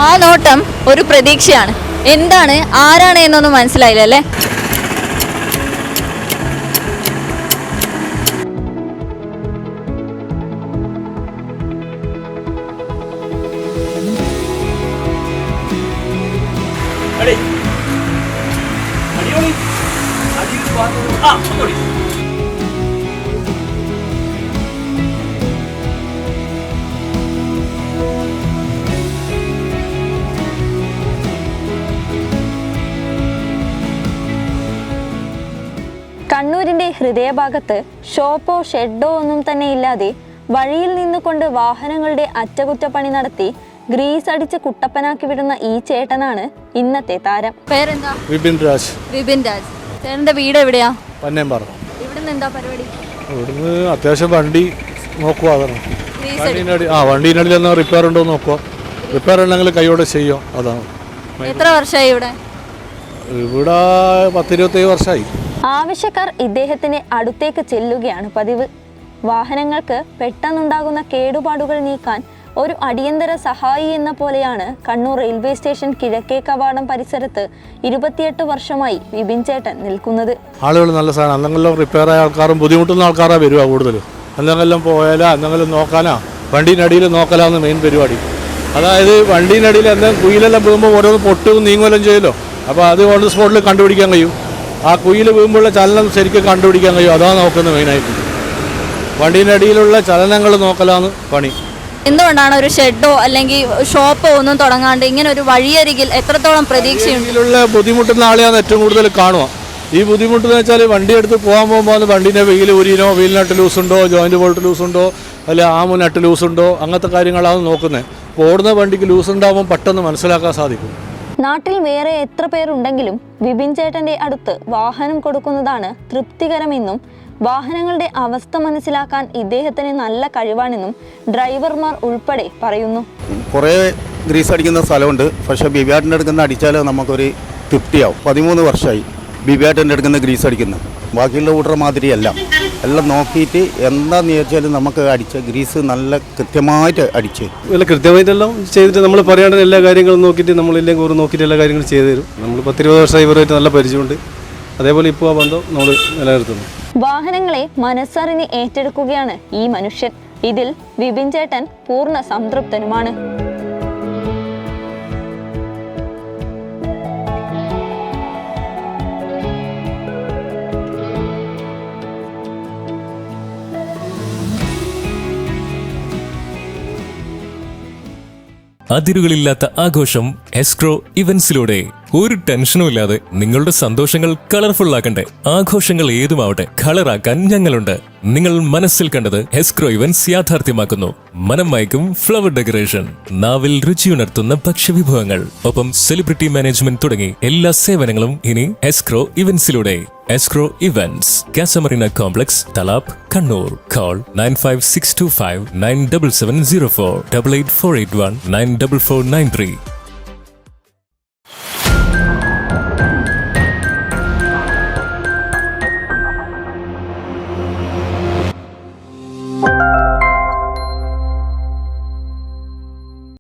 ആ നോട്ടം ഒരു പ്രതീക്ഷയാണ്. എന്താണ്, ആരാണ് എന്നൊന്നും മനസ്സിലായില്ല അല്ലേ? കണ്ണൂരിന്റെ ഹൃദയഭാഗത്ത് ഷോപ്പോ ഷെഡോ ഒന്നും തന്നെ ഇല്ലാതെ വഴിയിൽ നിന്നുകൊണ്ട് വാഹനങ്ങളുടെ അറ്റകുറ്റപ്പണി നടത്തി ഗ്രീസ് അടിച്ച് കുട്ടപ്പനാക്കി വിടുന്ന ഈ ചേട്ടനാണ് ഇന്നത്തെ താരം. പേരെന്താ? വിപിൻ രാജ്. വിപിൻ രാജ്. ചേട്ടന്റെ വീട് എവിടെയാ? പന്നേമ്പാറ. ഇവിടുന്ന് എന്താ പരിപാടി? ഇവിടുന്ന് അത്യാവശ്യം വണ്ടി നോക്കുക. വണ്ടീനടിയിൽ എന്നാ റിപ്പയർ ഉണ്ടോ നോക്കുക. റിപ്പയർ ഉണ്ടെങ്കിൽ കൈയോടെ ചെയ്യോ. അതാണ്. എത്ര വർഷമായി ഇവിടെ? ഇവിടെ 10-27 വർഷമായി. ആവശ്യക്കാർ ഇദ്ദേഹത്തിന്റെ അടുത്തേക്ക് ചെല്ലുകയാണ് പതിവ്. വാഹനങ്ങൾക്ക് പെട്ടെന്നുണ്ടാകുന്ന കേടുപാടുകൾ നീക്കാൻ ഒരു അടിയന്തര സഹായി എന്ന പോലെയാണ് കണ്ണൂർ റെയിൽവേ സ്റ്റേഷൻ കിഴക്കേ കവാടം പരിസരത്ത് 28 വർഷമായി വിപിൻ ചേട്ടൻ നിൽക്കുന്നത്. ആളുകൾ നല്ല സാധനം. എന്തെങ്കിലും റിപ്പയർ ആയ ആൾക്കാരും ബുദ്ധിമുട്ടുന്ന ആൾക്കാരാണ് വരിക കൂടുതലും. എന്തെങ്കിലും പോയാലാ എന്തെങ്കിലും നോക്കാനാ വണ്ടീനടിയിൽ നോക്കലാന്ന് മെയിൻ പരിപാടി. അതായത് വണ്ടീനടിയിൽ എന്തെങ്കിലും കുയിലെല്ലാം വീഴുമ്പോൾ ഓരോന്ന് പൊട്ടും നീങ്ങുമെല്ലാം ചെയ്യുമല്ലോ. അപ്പോൾ അത് ഓൺ ദി സ്പോട്ടിൽ കണ്ടുപിടിക്കാൻ കഴിയും. ആ കുയിൽ വീഴുമ്പോഴുള്ള ചലനം ശരിക്കും കണ്ടുപിടിക്കാൻ കഴിയും. അതാണ് നോക്കുന്നത് മെയിനായിട്ട്. വണ്ടീനടിയിലുള്ള ചലനങ്ങൾ നോക്കലാന്ന് പണി. എന്തുകൊണ്ടാണ് ഒരു ഷെഡോ അല്ലെങ്കിൽ ഷോപ്പോ ഒന്നും തുടങ്ങാണ്ട് ഇങ്ങനെ ഒരു വഴിയരികിൽ എത്രത്തോളം പ്രതീക്ഷയുള്ള ബുദ്ധിമുട്ടുന്ന ആളെയാണ് ഏറ്റവും കൂടുതൽ കാണുക. ഈ ബുദ്ധിമുട്ടെന്ന് വെച്ചാൽ വണ്ടി എടുത്ത് പോകാൻ പോകുമ്പോൾ വണ്ടീൻ്റെ വെയിൽ ഊരിനോ, വീൽ നട്ട് ലൂസുണ്ടോ, ജോയിൻറ്റ് ബോൾട്ട് ലൂസുണ്ടോ, അല്ലെ ആമു നട്ട് ലൂസുണ്ടോ, അങ്ങനത്തെ കാര്യങ്ങളാണ് നോക്കുന്നത്. അപ്പോൾ ഓടുന്ന വണ്ടിക്ക് ലൂസ് ഉണ്ടാകുമ്പോൾ പെട്ടെന്ന് മനസ്സിലാക്കാൻ സാധിക്കും. നാട്ടിൽ വേറെ എത്ര പേരുണ്ടെങ്കിലും വിപിൻ ചേട്ടന്റെ അടുത്ത് വാഹനം കൊടുക്കുന്നതാണ് തൃപ്തികരമെന്നും വാഹനങ്ങളുടെ അവസ്ഥ മനസ്സിലാക്കാൻ ഇദ്ദേഹത്തിന് നല്ല കഴിവാണെന്നും ഡ്രൈവർമാർ ഉൾപ്പെടെ പറയുന്നു. കുറേ ഗ്രീസ് അടിക്കുന്ന സ്ഥലമുണ്ട്. പക്ഷേ ബിബിയാട്ടിൻ്റെ അടുക്കുന്ന അടിച്ചാൽ നമുക്കൊരു തൃപ്തിയാവും. 13 വർഷമായി ബിബിയാട്ടിൻ്റെ അടുക്കുന്ന ഗ്രീസ് അടിക്കുന്നത്. ബാക്കിയുള്ള ഊട്ടർ മാതിരിയല്ല. എല്ലാം നോക്കിയിട്ട് എന്താണെന്ന് ചോദിച്ചാൽ നമുക്ക് അടിച്ച ഗ്രീസ് നല്ല കൃത്യമായിട്ട് അടിച്ച് കൃത്യമായിട്ടെല്ലാം ചെയ്തിട്ട് നമ്മൾ പറയേണ്ട എല്ലാ കാര്യങ്ങളും നോക്കിയിട്ട് നമ്മളില്ലെങ്കിൽ ഒരു നോക്കിയിട്ട് എല്ലാ കാര്യങ്ങളും ചെയ്തു തരും. നമ്മൾ 10-20 വർഷമായി ഇവരുമായിട്ട് നല്ല പരിചയമുണ്ട്. അതേപോലെ ഇപ്പോൾ ആ ബന്ധം നമ്മൾ നിലനിർത്തുന്നു. വാഹനങ്ങളെ മനസ്സറിഞ്ഞ് ഏറ്റെടുക്കുകയാണ് ഈ മനുഷ്യൻ. ഇതിൽ വിപിൻ ചേട്ടൻ പൂർണ്ണ സംതൃപ്തനുമാണ്. അതിരുകളില്ലാത്ത ആഘോഷം എസ്ക്രോ ഇവന്റ്സിലൂടെ. ഒരു ടെൻഷനും ഇല്ലാതെ നിങ്ങളുടെ സന്തോഷങ്ങൾ കളർഫുൾ ആക്കണ്ടേ? ആഘോഷങ്ങൾ ഏതുമാവട്ടെ, കളറാക്കാൻ ഞങ്ങളുണ്ട്. നിങ്ങൾ മനസ്സിൽ കണ്ടത് എസ്ക്രോ ഇവന്റ്സ് യാഥാർത്ഥ്യമാക്കുന്നു. മനം മയക്കും ഫ്ലവർ ഡെക്കറേഷൻ, നാവിൽ രുചിയുണർത്തുന്ന ഭക്ഷ്യവിഭവങ്ങൾ, ഒപ്പം സെലിബ്രിറ്റി മാനേജ്മെന്റ് തുടങ്ങി എല്ലാ സേവനങ്ങളും ഇനി എസ്ക്രോ ഇവന്റ്സിലൂടെ. Escrow events, Casamarina complex, Thalap, Kannur. Call 9562597704 8848194493.